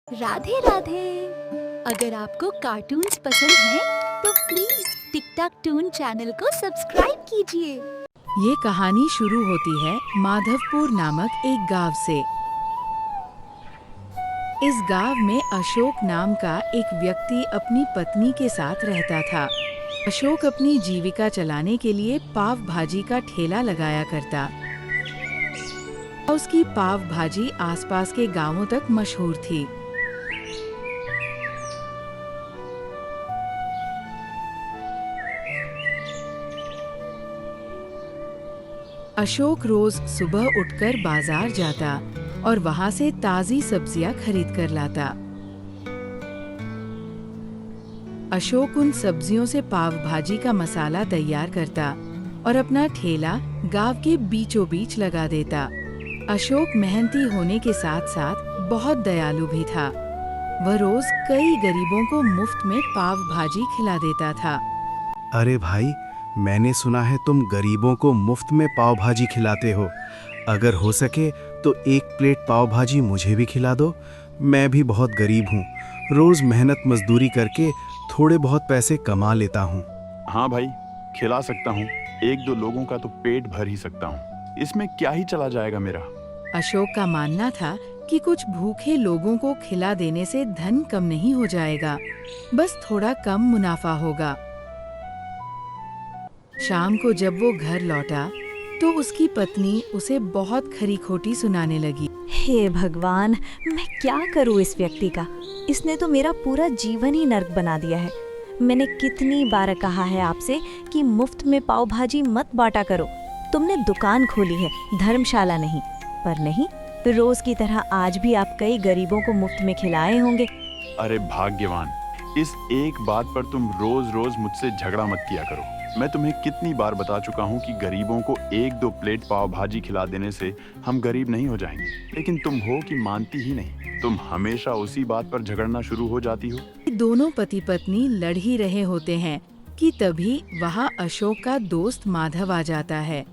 राधे राधे। अगर आपको कार्टून्स पसंद हैं, तो please tick tack toon channel को सब्सक्राइब कीजिए। ये कहानी शुरू होती है माधवपुर नामक एक गांव से। इस गांव में अशोक नाम का एक व्यक्ति अपनी पत्नी के साथ रहता था। अशोक अपनी जीविका चलाने के लिए पाव भाजी का ठेला लगाया करता। उसकी पाव भाजी आसपास के गांवों तक मशहूर थी। अशोक रोज सुबह उठकर बाजार जाता और वहां से ताजी सब्जियां खरीद कर लाता। अशोक उन सब्जियों से पाव भाजी का मसाला तैयार करता और अपना ठेला गांव के बीचों बीच लगा देता। अशोक मेहनती होने के साथ साथ बहुत दयालु भी था। वह रोज कई गरीबों को मुफ्त में पाव भाजी खिला देता था। अरे भाई, मैंने सुना है तुम गरीबों को मुफ्त में पाव भाजी खिलाते हो। अगर हो सके तो एक प्लेट पाव भाजी मुझे भी खिला दो। मैं भी बहुत गरीब हूँ, रोज मेहनत मजदूरी करके थोड़े बहुत पैसे कमा लेता हूँ। हाँ भाई, खिला सकता हूँ। एक दो लोगों का तो पेट भर ही सकता हूँ। इसमें क्या ही चला जाएगा मेरा। अशोक का मानना था कि कुछ भूखे लोगों को खिला देने से धन कम नहीं हो जाएगा, बस थोड़ा कम मुनाफा होगा। शाम को जब वो घर लौटा तो उसकी पत्नी उसे बहुत खरी खोटी सुनाने लगी। हे भगवान, मैं क्या करूँ इस व्यक्ति का। इसने तो मेरा पूरा जीवन ही नर्क बना दिया है। मैंने कितनी बार कहा है आपसे कि मुफ्त में पाव भाजी मत बांटा करो। तुमने दुकान खोली है, धर्मशाला नहीं। पर नहीं, रोज की तरह आज भी आप कई गरीबों को मुफ्त में खिलाए होंगे। अरे भाग्यवान, इस एक बात पर तुम रोज रोज मुझसे झगड़ा मत किया करो। मैं तुम्हें कितनी बार बता चुका हूँ कि गरीबों को एक दो प्लेट पाव भाजी खिला देने से हम गरीब नहीं हो जाएंगे, लेकिन तुम हो कि मानती ही नहीं। तुम हमेशा उसी बात पर झगड़ना शुरू हो जाती हो। दोनों पति पत्नी लड़ ही रहे होते हैं कि तभी वहाँ अशोक का दोस्त माधव आ जाता है।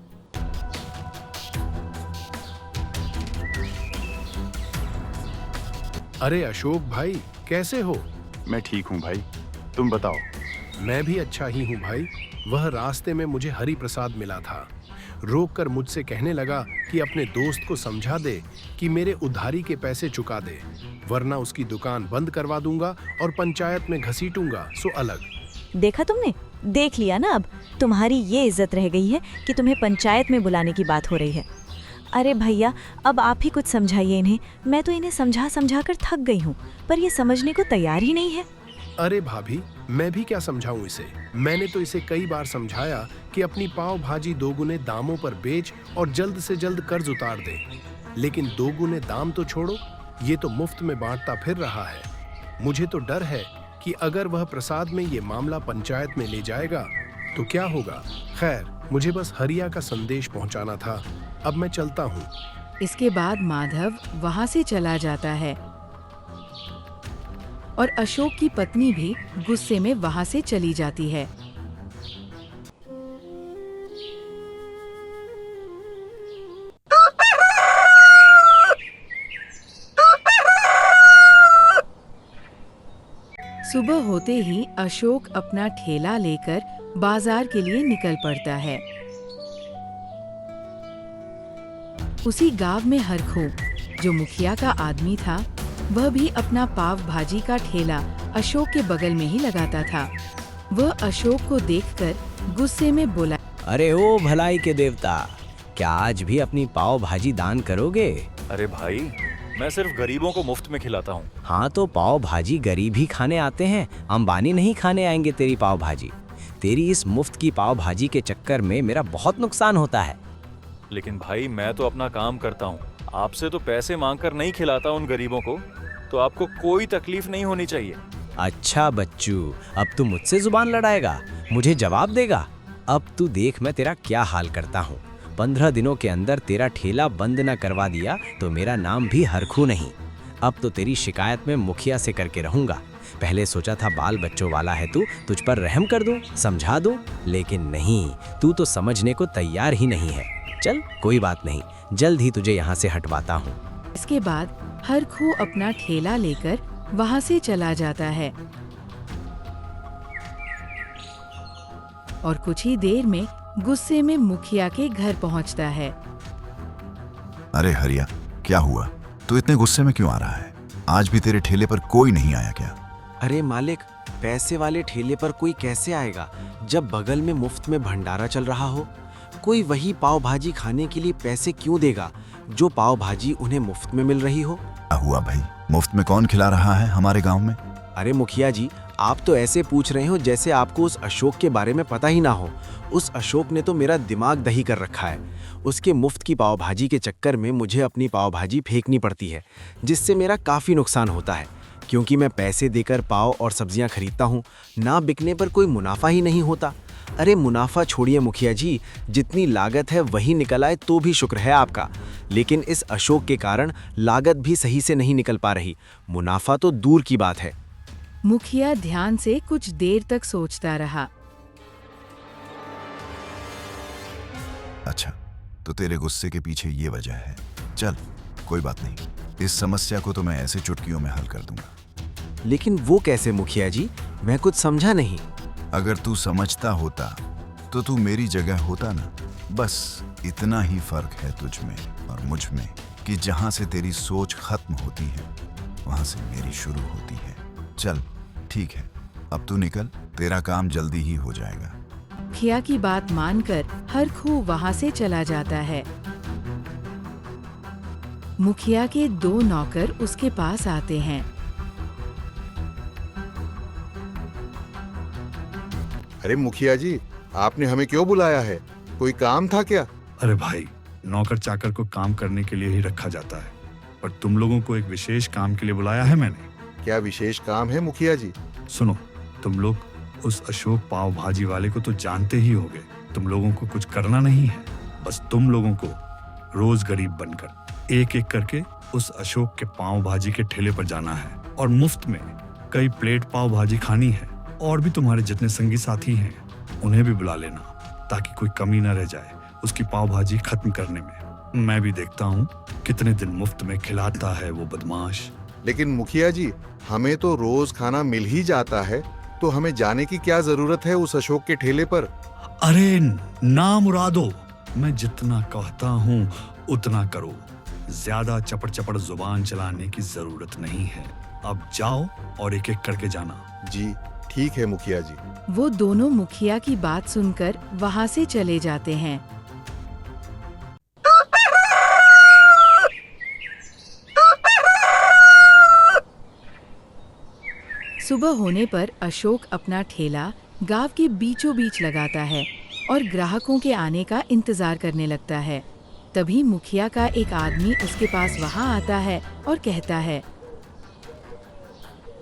अरे अशोक भाई, कैसे हो? मैं ठीक हूँ भाई, तुम बताओ। मैं भी अच्छा ही हूँ भाई। वह रास्ते में मुझे हरि प्रसाद मिला था। रोककर मुझसे कहने लगा कि अपने दोस्त को समझा दे कि मेरे उधारी के पैसे चुका दे, वरना उसकी दुकान बंद करवा दूंगा और पंचायत में घसीटूंगा सो अलग। देखा तुमने? देख लिया ना, अब तुम्हारी ये इज्जत रह गई है कि तुम्हें पंचायत में बुलाने की बात हो रही है। अरे भैया, अब आप ही कुछ समझाइए इन्हें। मैं तो इन्हें समझा समझा कर थक गई हूँ, पर ये समझने को तैयार ही नहीं है। अरे भाभी, मैं भी क्या समझाऊं इसे। मैंने तो इसे कई बार समझाया कि अपनी पाव भाजी दोगुने दामों पर बेच और जल्द से जल्द कर्ज उतार दे, लेकिन दोगुने दाम तो छोड़ो, ये तो मुफ्त में बांटता फिर रहा है। मुझे तो डर है कि अगर वह प्रसाद में ये मामला पंचायत में ले जाएगा तो क्या होगा। खैर, मुझे बस हरिया का संदेश पहुंचाना था। अब मैं चलता हूँ। इसके बाद माधव वहाँ से चला जाता है और अशोक की पत्नी भी गुस्से में वहाँ से चली जाती है। सुबह होते ही अशोक अपना ठेला लेकर बाजार के लिए निकल पड़ता है। उसी गांव में हरखू, जो मुखिया का आदमी था, वह भी अपना पाव भाजी का ठेला अशोक के बगल में ही लगाता था। वह अशोक को देखकर गुस्से में बोला, अरे ओ भलाई के देवता, क्या आज भी अपनी पाव भाजी दान करोगे? अरे भाई, मैं सिर्फ गरीबों को मुफ्त में खिलाता हूँ। हाँ तो पाव भाजी गरीब ही खाने आते हैं, अंबानी नहीं खाने आएंगे तेरी पाव भाजी। तेरी इस मुफ्त की पाव भाजी के चक्कर में मेरा बहुत नुकसान होता है। लेकिन भाई, मैं तो अपना काम करता हूँ, आपसे तो पैसे मांगकर नहीं खिलाता उन गरीबों को, तो आपको कोई तकलीफ नहीं होनी चाहिए। अच्छा बच्चू, अब तू मुझसे जुबान लड़ाएगा, मुझे जवाब देगा? अब तू देख मैं तेरा क्या हाल करता हूँ। 15 दिनों के अंदर तेरा ठेला बंद न करवा दिया तो मेरा नाम भी हरखू नहीं। अब तो तेरी शिकायत में मुखिया से करके रहूंगा। पहले सोचा था बाल बच्चों वाला है तू, तुझ पर रहम कर दूं, समझा दूं, लेकिन नहीं, तू तो समझने को तैयार ही नहीं है। चल कोई बात नहीं, जल्द ही तुझे यहाँ से हटवाता हूँ। इसके बाद हर खू अपना ठेला लेकर वहां से चला जाता है और कुछ ही देर में गुस्से में मुखिया के घर पहुंचता है। अरे हरिया, क्या हुआ? तू इतने गुस्से में क्यों आ रहा है? आज भी तेरे ठेले पर कोई नहीं आया क्या? अरे मालिक, पैसे वाले ठेले पर कोई कैसे आएगा जब बगल में मुफ्त में भंडारा चल रहा हो? कोई वही पाव भाजी खाने के लिए पैसे क्यों देगा जो पाव भाजी उन्हें मुफ्त में मिल रही हो? क्या हुआ भाई? मुफ्त में कौन खिला रहा है हमारे गांव में? अरे मुखिया जी, आप तो ऐसे पूछ रहे हो जैसे आपको उस अशोक के बारे में पता ही ना हो। उस अशोक ने तो मेरा दिमाग दही कर रखा है। उसके मुफ्त की पाव भाजी के चक्कर में मुझे अपनी पाव भाजी फेंकनी पड़ती है, जिससे मेरा काफ़ी नुकसान होता है, क्योंकि मैं पैसे देकर पाव और सब्जियां खरीदता हूं, ना बिकने पर कोई मुनाफा ही नहीं होता। अरे मुनाफा छोड़िए मुखिया जी, जितनी लागत है वही निकल आए तो भी शुक्र है आपका। लेकिन इस अशोक के कारण लागत भी सही से नहीं निकल पा रही, मुनाफा तो दूर की बात है। मुखिया ध्यान से कुछ देर तक सोचता रहा। अच्छा, तो तेरे गुस्से के पीछे ये वजह है। चल, कोई बात नहीं, इस समस्या को तो मैं ऐसे चुटकियों में हल कर दूंगा। लेकिन वो कैसे मुखिया जी? मैं कुछ समझा नहीं। अगर तू समझता होता तो तू मेरी जगह होता ना। बस इतना ही फर्क है तुझ में और मुझ में कि जहां से तेरी सोच खत्म होती है वहां से मेरी शुरू होती है। चल ठीक है, अब तू निकल, तेरा काम जल्दी ही हो जाएगा। मुखिया की बात मानकर हर खू वहां से चला जाता है। मुखिया के 2 नौकर उसके पास आते हैं। अरे मुखिया जी, आपने हमें क्यों बुलाया है? कोई काम था क्या? अरे भाई, नौकर चाकर को काम करने के लिए ही रखा जाता है, पर तुम लोगों को एक विशेष काम के लिए बुलाया है मैंने। क्या विशेष काम है मुखिया जी? सुनो, तुम लोग उस अशोक पाव भाजी वाले को तो जानते ही होगे। तुम लोगों को कुछ करना नहीं है, बस तुम लोगों को रोज गरीब बनकर एक एक करके उस अशोक के पाव भाजी के ठेले पर जाना है और मुफ्त में कई प्लेट पाव भाजी खानी है। और भी तुम्हारे जितने संगी साथी हैं उन्हें भी बुला लेना, ताकि कोई कमी न रह जाए उसकी पाव भाजी खत्म करने में। मैं भी देखता हूँ कितने दिन मुफ्त में खिलाता है वो बदमाश। लेकिन मुखिया जी, हमें तो रोज खाना मिल ही जाता है, तो हमें जाने की क्या जरूरत है उस अशोक के ठेले पर? अरे ना मुरादो, मैं जितना कहता हूँ उतना करो। ज्यादा चपड़ चपड़ जुबान चलाने की जरूरत नहीं है। अब जाओ और एक एक करके जाना। जी ठीक है मुखिया जी। वो दोनों मुखिया की बात सुनकर वहां से चले जाते हैं। सुबह होने पर अशोक अपना ठेला गांव के बीचों बीच लगाता है और ग्राहकों के आने का इंतजार करने लगता है। तभी मुखिया का एक आदमी उसके पास वहां आता है और कहता है,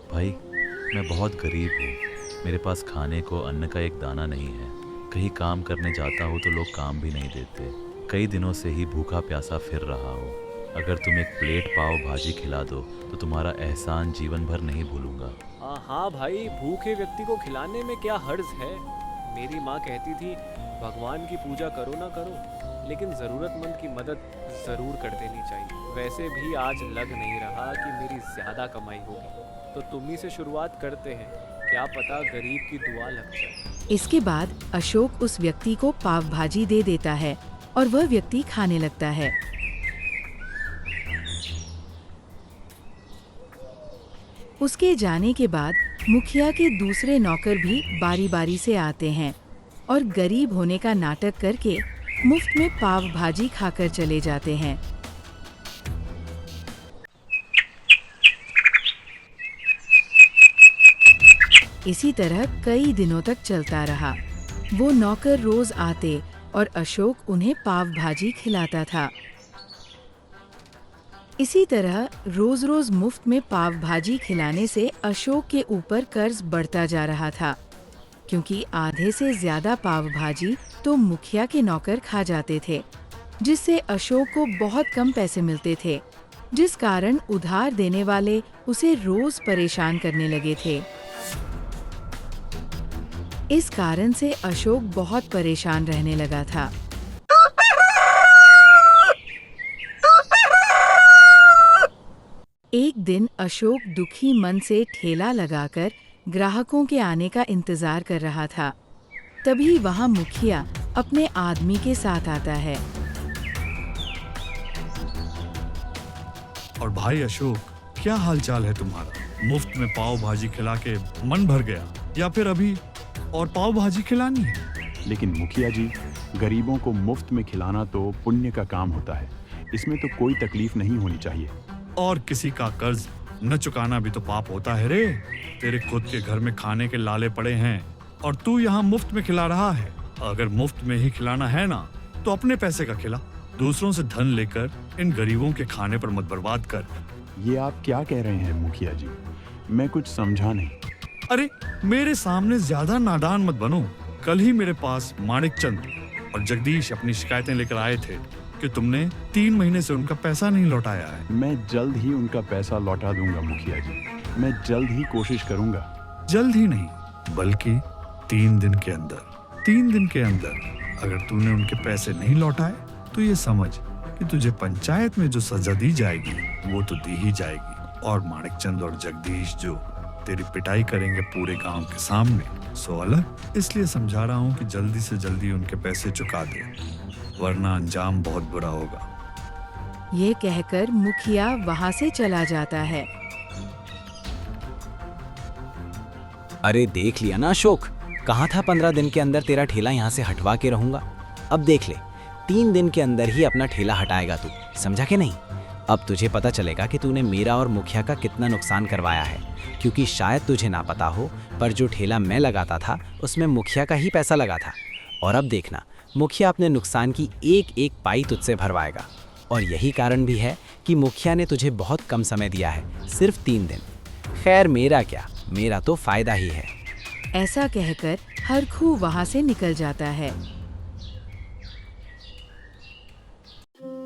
भाई, मैं बहुत गरीब हूँ। मेरे पास खाने को अन्न का एक दाना नहीं है। कहीं काम करने जाता हूँ तो लोग काम भी नहीं देते। कई दिनों से ही भूखा प्यासा फिर रहा हूँ। अगर तुम एक प्लेट पाव भाजी खिला दो तो तुम्हारा एहसान जीवन भर नहीं भूलूंगा। हाँ भाई, भूखे व्यक्ति को खिलाने में क्या हर्ज है। मेरी माँ कहती थी, भगवान की पूजा करो ना करो, लेकिन ज़रूरतमंद की मदद ज़रूर कर देनी चाहिए। वैसे भी आज लग नहीं रहा कि मेरी ज़्यादा कमाई होगी, तो तुम ही से शुरुआत करते हैं, क्या पता गरीब की दुआ लग जाए। इसके बाद अशोक उस व्यक्ति को पाव भाजी दे देता है और वह व्यक्ति खाने लगता है। उसके जाने के बाद मुखिया के दूसरे नौकर भी बारी बारी से आते हैं और गरीब होने का नाटक करके मुफ्त में पाव भाजी खाकर चले जाते हैं। इसी तरह कई दिनों तक चलता रहा। वो नौकर रोज आते और अशोक उन्हें पाव भाजी खिलाता था। इसी तरह रोज रोज मुफ्त में पाव भाजी खिलाने से अशोक के ऊपर कर्ज बढ़ता जा रहा था, क्योंकि आधे से ज्यादा पाव भाजी तो मुखिया के नौकर खा जाते थे, जिससे अशोक को बहुत कम पैसे मिलते थे, जिस कारण उधार देने वाले उसे रोज परेशान करने लगे थे। इस कारण से अशोक बहुत परेशान रहने लगा था। एक दिन अशोक दुखी मन से ठेला लगाकर ग्राहकों के आने का इंतजार कर रहा था। तभी वहां मुखिया अपने आदमी के साथ आता है। और भाई अशोक, क्या हालचाल है तुम्हारा? मुफ्त में पाव भाजी खिला के मन भर गया या फिर अभी और पाव भाजी खिलानी है? लेकिन मुखिया जी, गरीबों को मुफ्त में खिलाना तो पुण्य का काम होता है, इसमें तो कोई तकलीफ नहीं होनी चाहिए। और किसी का कर्ज न चुकाना भी तो पाप होता है रे। तेरे खुद के घर में खाने के लाले पड़े हैं और तू यहाँ मुफ्त में खिला रहा है। अगर मुफ्त में ही खिलाना है ना तो अपने पैसे का खिला, दूसरों से धन लेकर इन गरीबों के खाने पर मत बर्बाद कर। ये आप क्या कह रहे हैं मुखिया जी? मैं कुछ समझा नहीं। अरे मेरे सामने ज्यादा नादान मत बनो। कल ही मेरे पास माणिक चंद और जगदीश अपनी शिकायतें लेकर आए थे कि तुमने 3 महीने से उनका पैसा नहीं लौटाया है। मैं जल्द ही उनका पैसा लौटा दूंगा मुखिया जी। मैं जल्द ही कोशिश करूंगा। जल्द ही नहीं बल्कि 3 दिन के अंदर। 3 दिन के अंदर अगर तूने उनके पैसे नहीं लौटाए तो ये समझ कि तुझे पंचायत में जो सजा दी जाएगी वो तो दी ही जाएगी। और माणिक चंद और जगदीश जो तेरी पिटाई करेंगे पूरे गांव के सामने, सो अलग। इसलिए समझा रहा हूँ कि जल्दी से जल्दी उनके पैसे चुका दे, वरना अंजाम बहुत बुरा होगा। ये कहकर मुखिया वहां से चला जाता है। अरे देख लिया ना अशोक, कहाँ था 15 दिन के अंदर तेरा ठेला यहाँ से हटवा के रहूंगा। अब देख ले, 3 दिन के अंदर ही अपना ठेला हटाएगा तू, समझा कि नहीं? अब तुझे पता चलेगा कि तूने मेरा और मुखिया का कितना नुकसान करवाया है। क्योंकि शायद तुझे ना पता हो, पर जो ठेला मैं लगाता था उसमें मुखिया का ही पैसा लगा था। और अब देखना, मुखिया अपने नुकसान की एक एक पाई तुझसे भरवाएगा। और यही कारण भी है कि मुखिया ने तुझे बहुत कम समय दिया है, सिर्फ 3 दिन। खैर मेरा क्या, मेरा तो फायदा ही है। ऐसा कहकर हरखू वहां से निकल जाता है।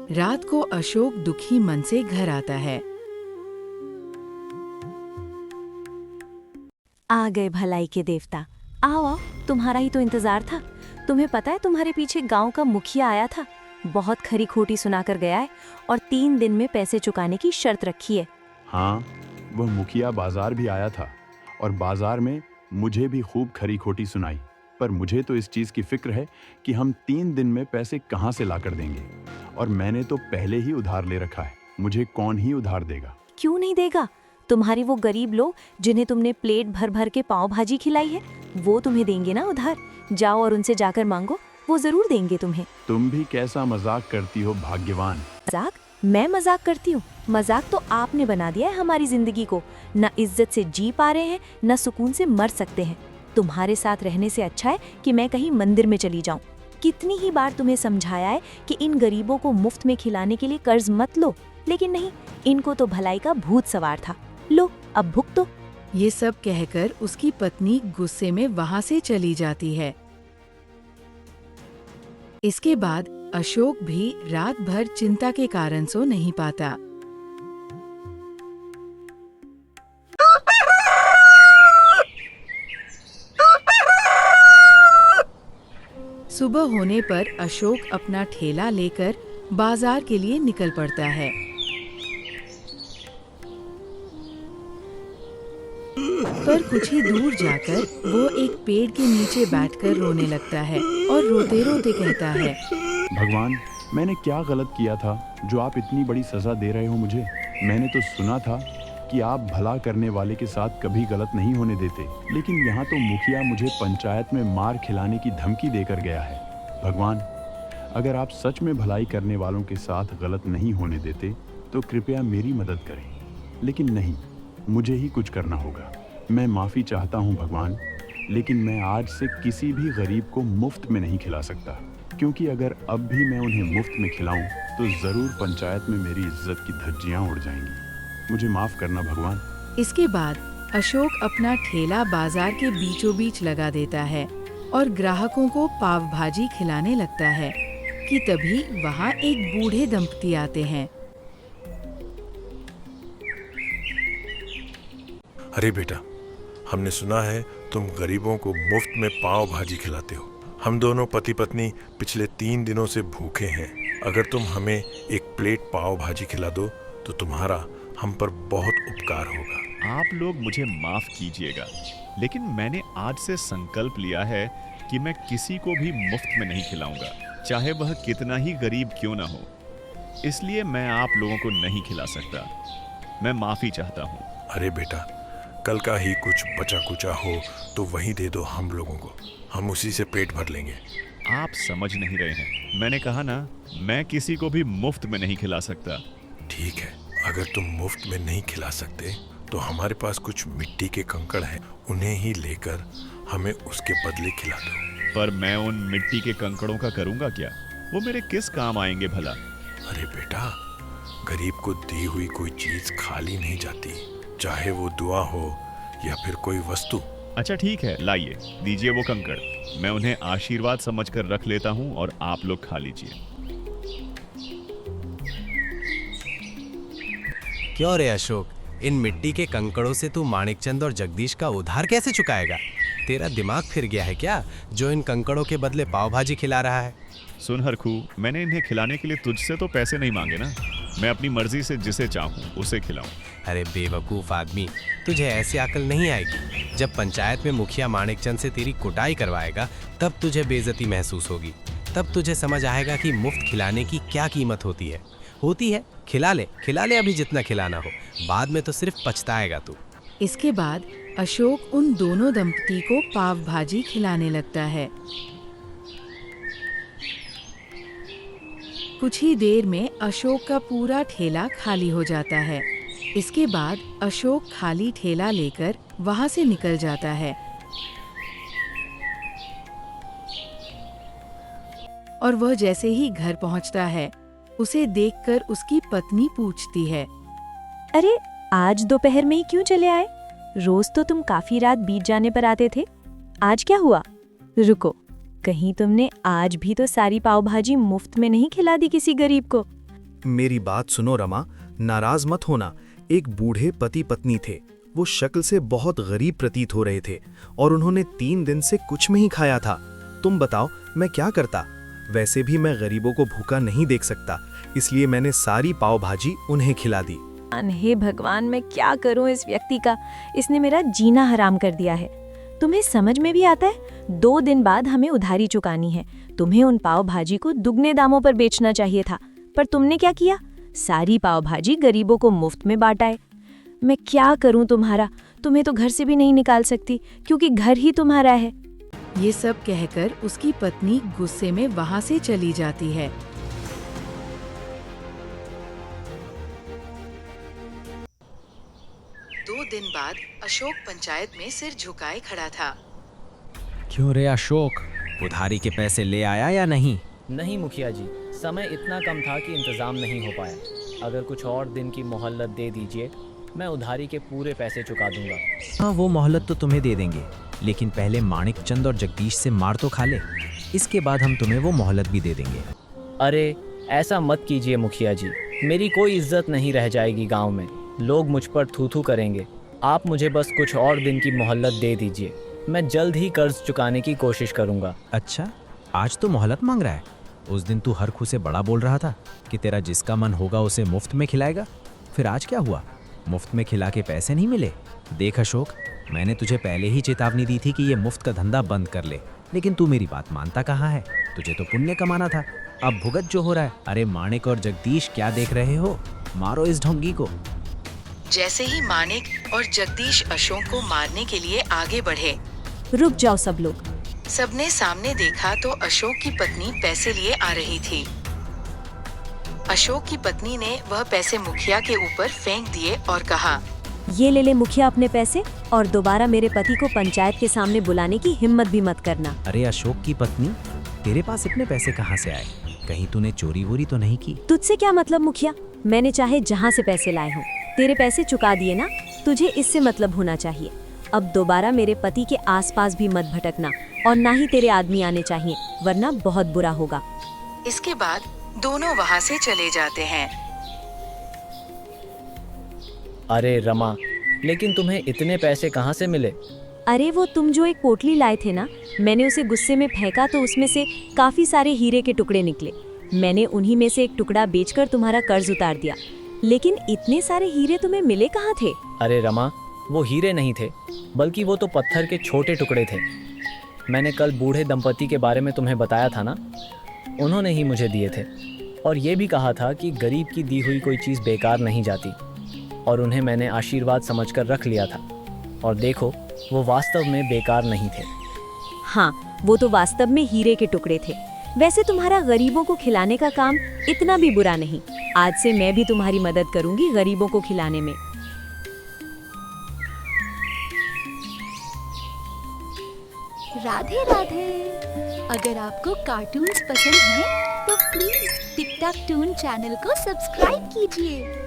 रात को अशोक दुखी मन से घर आता है। आ गए भलाई के देवता। आओ आओ, तुम्हारा ही तो इंतजार था। तुम्हें पता है तुम्हारे पीछे गांव का मुखिया आया था, बहुत खरी खोटी सुनाकर गया है और 3 दिन में पैसे चुकाने की शर्त रखी है। हाँ, वह मुखिया बाजार भी आया था और बाजार में मुझे भी खूब खरी खोटी सुनाई। पर मुझे तो इस चीज़ की फिक्र है कि हम 3 दिन में पैसे कहाँ से लाकर देंगे। और मैंने तो पहले ही उधार ले रखा है, मुझे कौन ही उधार देगा? क्यों नहीं देगा? तुम्हारे वो गरीब लोग जिन्हें तुमने प्लेट भर भर के पाव भाजी खिलाई है, वो तुम्हें देंगे ना उधार। जाओ और उनसे जाकर मांगो, वो जरूर देंगे तुम्हें। तुम भी कैसा मजाक करती हो भाग्यवान। मजाक? मैं मजाक करती हूँ? मजाक तो आपने बना दिया है हमारी जिंदगी को। न इज्जत से जी पा रहे हैं, न सुकून से मर सकते हैं। तुम्हारे साथ रहने से अच्छा है कि मैं कहीं मंदिर में चली जाऊं। कितनी ही बार तुम्हें समझाया है कि इन गरीबों को मुफ्त में खिलाने के लिए कर्ज मत लो, लेकिन नहीं, इनको तो भलाई का भूत सवार था। लो अब भुगतो। ये सब कहकर उसकी पत्नी गुस्से में वहां से चली जाती है। इसके बाद अशोक भी रात भर चिंता के कारण सो नहीं पाता। सुबह होने पर अशोक अपना ठेला लेकर बाजार के लिए निकल पड़ता है। पर कुछ ही दूर जाकर वो एक पेड़ के नीचे बैठकर रोने लगता है और रोते रोते कहता है, भगवान, मैंने क्या गलत किया था जो आप इतनी बड़ी सजा दे रहे हो मुझे? मैंने तो सुना था कि आप भला करने वाले के साथ कभी गलत नहीं होने देते, लेकिन यहाँ तो मुखिया मुझे पंचायत में मार खिलाने की धमकी देकर गया है। भगवान, अगर आप सच में भलाई करने वालों के साथ गलत नहीं होने देते तो कृपया मेरी मदद करें। लेकिन नहीं, मुझे ही कुछ करना होगा। मैं माफ़ी चाहता हूँ भगवान, लेकिन मैं आज से किसी भी गरीब को मुफ्त में नहीं खिला सकता, क्योंकि अगर अब भी मैं उन्हें मुफ्त में खिलाऊं तो ज़रूर पंचायत में मेरी इज्जत की धज्जियाँ उड़ जाएंगी। मुझे माफ़ करना भगवान। इसके बाद अशोक अपना ठेला बाजार के बीचों बीच लगा देता है और ग्राहकों को पाव भाजी खिलाने लगता है कि तभी वहाँ एक बूढ़े दंपति आते हैं। अरे बेटा, हमने सुना है तुम गरीबों को मुफ्त में पाव भाजी खिलाते हो। हम दोनों पति पत्नी पिछले 3 दिनों से भूखे हैं। अगर तुम हमें एक प्लेट पाव भाजी खिला दो तो तुम्हारा हम पर बहुत उपकार होगा। आप लोग मुझे माफ कीजिएगा, लेकिन मैंने आज से संकल्प लिया है कि मैं किसी को भी मुफ्त में नहीं खिलाऊंगा, चाहे वह कितना ही गरीब क्यों ना हो। इसलिए मैं आप लोगों को नहीं खिला सकता। मैं माफी चाहता हूँ। अरे बेटा, कल का ही कुछ बचा कुचा हो तो वही दे दो हम लोगों को, हम उसी से पेट भर लेंगे। आप समझ नहीं रहे हैं। मैंने कहा ना, मैं किसी को भी मुफ्त में नहीं खिला सकता। ठीक है, अगर तुम मुफ्त में नहीं खिला सकते तो हमारे पास कुछ मिट्टी के कंकड़ हैं, उन्हें ही लेकर हमें उसके बदले खिला दो। पर मैं उन मिट्टी के कंकड़ों का करूंगा क्या? वो मेरे किस काम आएंगे भला? अरे बेटा, गरीब को दी हुई कोई चीज खाली नहीं जाती, चाहे वो दुआ हो या फिर कोई वस्तु। अच्छा ठीक है, लाइए, दीजिए वो कंकड़। मैं उन्हें आशीर्वाद समझकर रख लेता हूँ और आप लोग खा लीजिए। क्यों रे अशोक, इन मिट्टी के कंकड़ों से तू माणिकचंद और जगदीश का उधार कैसे चुकाएगा? तेरा दिमाग फिर गया है क्या, जो इन कंकड़ों के बदले पाव भाजी खिला रहा है? सुन हरखू, मैंने इन्हें खिलाने के लिए तुझसे तो पैसे नहीं मांगे ना। मैं अपनी मर्जी से जिसे चाहूँ उसे खिलाऊं। अरे बेवकूफ़ आदमी, तुझे ऐसी अकल नहीं आएगी। जब पंचायत में मुखिया माणिकचंद से तेरी कुटाई करवाएगा तब तुझे बेइज्जती महसूस होगी। तब तुझे समझ आएगा कि मुफ्त खिलाने की क्या कीमत होती है। खिला ले अभी जितना खिलाना हो, बाद में तो सिर्फ पछताएगा तू। इसके बाद अशोक उन दोनों दंपती को पाव भाजी खिलाने लगता है। कुछ ही देर में अशोक का पूरा ठेला खाली हो जाता है। इसके बाद अशोक खाली ठेला लेकर वहां से निकल जाता है और वह जैसे ही घर पहुंचता है, उसे देखकर उसकी पत्नी पूछती है, अरे आज दोपहर में ही क्यों चले आए? रोज तो तुम काफी रात बीत जाने पर आते थे, आज क्या हुआ? रुको, कहीं तुमने आज भी तो सारी पाव भाजी मुफ्त में नहीं खिला दी किसी गरीब को? मेरी बात सुनो रमा, नाराज मत होना। एक बूढ़े पति पत्नी थे, वो शक्ल से बहुत गरीब प्रतीत हो रहे थे और उन्होंने 3 दिन से कुछ में ही खाया था। तुम बताओ मैं क्या करता? वैसे भी मैं गरीबों को भूखा नहीं देख सकता, इसलिए मैंने सारी पाव भाजी उन्हें खिला दी। हे भगवान, मैं क्या करूं इस व्यक्ति का? इसने मेरा जीना हराम कर दिया है। तुम्हें समझ में भी आता है? 2 दिन बाद हमें उधारी चुकानी है। तुम्हें उन पाव भाजी को दुगने दामों पर बेचना चाहिए था, पर तुमने क्या किया? सारी पाव भाजी गरीबों को मुफ्त में बांटाए। मैं क्या करूं तुम्हारा? तुम्हें तो घर से भी नहीं निकाल सकती, क्योंकि घर ही तुम्हारा है। ये सब कहकर उसकी पत्नी गुस्से में वहां से चली जाती है। दो दिन बाद अशोक पंचायत में सिर झुकाए खड़ा था। क्यों रे अशोक, उधारी के पैसे ले आया या नहीं? नहीं मुखिया जी, समय इतना कम था कि इंतज़ाम नहीं हो पाया। अगर कुछ और दिन की मोहलत दे दीजिए, मैं उधारी के पूरे पैसे चुका दूंगा। हाँ, वो मोहलत तो तुम्हें दे देंगे, लेकिन पहले माणिकचंद और जगदीश से मार तो खा ले, इसके बाद हम तुम्हें वो मोहलत भी दे देंगे। अरे ऐसा मत कीजिए मुखिया जी, मेरी कोई इज्जत नहीं रह जाएगी गांव में। लोग मुझ पर थू थू करेंगे। आप मुझे बस कुछ और दिन की मोहलत दे दीजिए, मैं जल्द ही कर्ज चुकाने की कोशिश करूंगा। अच्छा, आज तो मोहलत मांग रहा है? उस दिन तू हरखू से बड़ा बोल रहा था कि तेरा जिसका मन होगा उसे मुफ्त में खिलाएगा, फिर आज क्या हुआ? मुफ्त में खिला के पैसे नहीं मिले? देख अशोक, मैंने तुझे पहले ही चेतावनी दी थी कि ये मुफ्त का धंधा बंद कर ले, लेकिन तू मेरी बात मानता कहाँ है? तुझे तो पुण्य कमाना था, अब भुगत जो हो रहा है। अरे माणिक और जगदीश, क्या देख रहे हो? मारो इस ढोंगी को। जैसे ही माणिक और जगदीश अशोक को मारने के लिए आगे बढ़े, रुक जाओ सब लोग। सबने सामने देखा तो अशोक की पत्नी पैसे लिए आ रही थी। अशोक की पत्नी ने वह पैसे मुखिया के ऊपर फेंक दिए और कहा, ये ले मुखिया अपने पैसे, और दोबारा मेरे पति को पंचायत के सामने बुलाने की हिम्मत भी मत करना। अरे अशोक की पत्नी, तेरे पास इतने पैसे कहाँ से आए? कहीं तूने चोरी वोरी तो नहीं की? तुझसे क्या मतलब मुखिया? मैंने चाहे जहाँ से पैसे लाए हों, तेरे पैसे चुका दिए ना, तुझे इससे मतलब होना चाहिए। अब दोबारा मेरे पति के आसपास भी मत भटकना, और ना ही तेरे आदमी आने चाहिए, वरना बहुत बुरा होगा। इसके बाद दोनों वहाँ से चले जाते हैं। अरे रमा, लेकिन तुम्हें इतने पैसे कहाँ से मिले? अरे वो तुम जो एक पोटली लाए थे ना, मैंने उसे गुस्से में फेंका तो उसमें से काफी सारे हीरे के टुकड़े निकले। मैंने उन्हीं में से एक टुकड़ा बेचकर तुम्हारा कर्ज उतार दिया। लेकिन इतने सारे हीरे तुम्हें मिले कहाँ थे? अरे रमा, वो हीरे नहीं थे, बल्कि वो तो पत्थर के छोटे टुकड़े थे। मैंने कल बूढ़े दंपति के बारे में तुम्हें बताया था ना, उन्होंने ही मुझे दिए थे। और ये भी कहा था कि गरीब की दी हुई कोई चीज़ बेकार नहीं जाती, और उन्हें मैंने आशीर्वाद समझकर रख लिया था। और देखो, वो वास्तव में बेकार नहीं थे। हाँ, वो तो वास्तव में हीरे के टुकड़े थे। वैसे तुम्हारा गरीबों को खिलाने का काम इतना भी बुरा नहीं। आज से मैं भी तुम्हारी मदद करूंगी गरीबों को खिलाने में। राधे राधे। अगर आपको कार्टून्स पसंद हैं तो please tick tock toon channel को सब्सक्राइब कीजिए।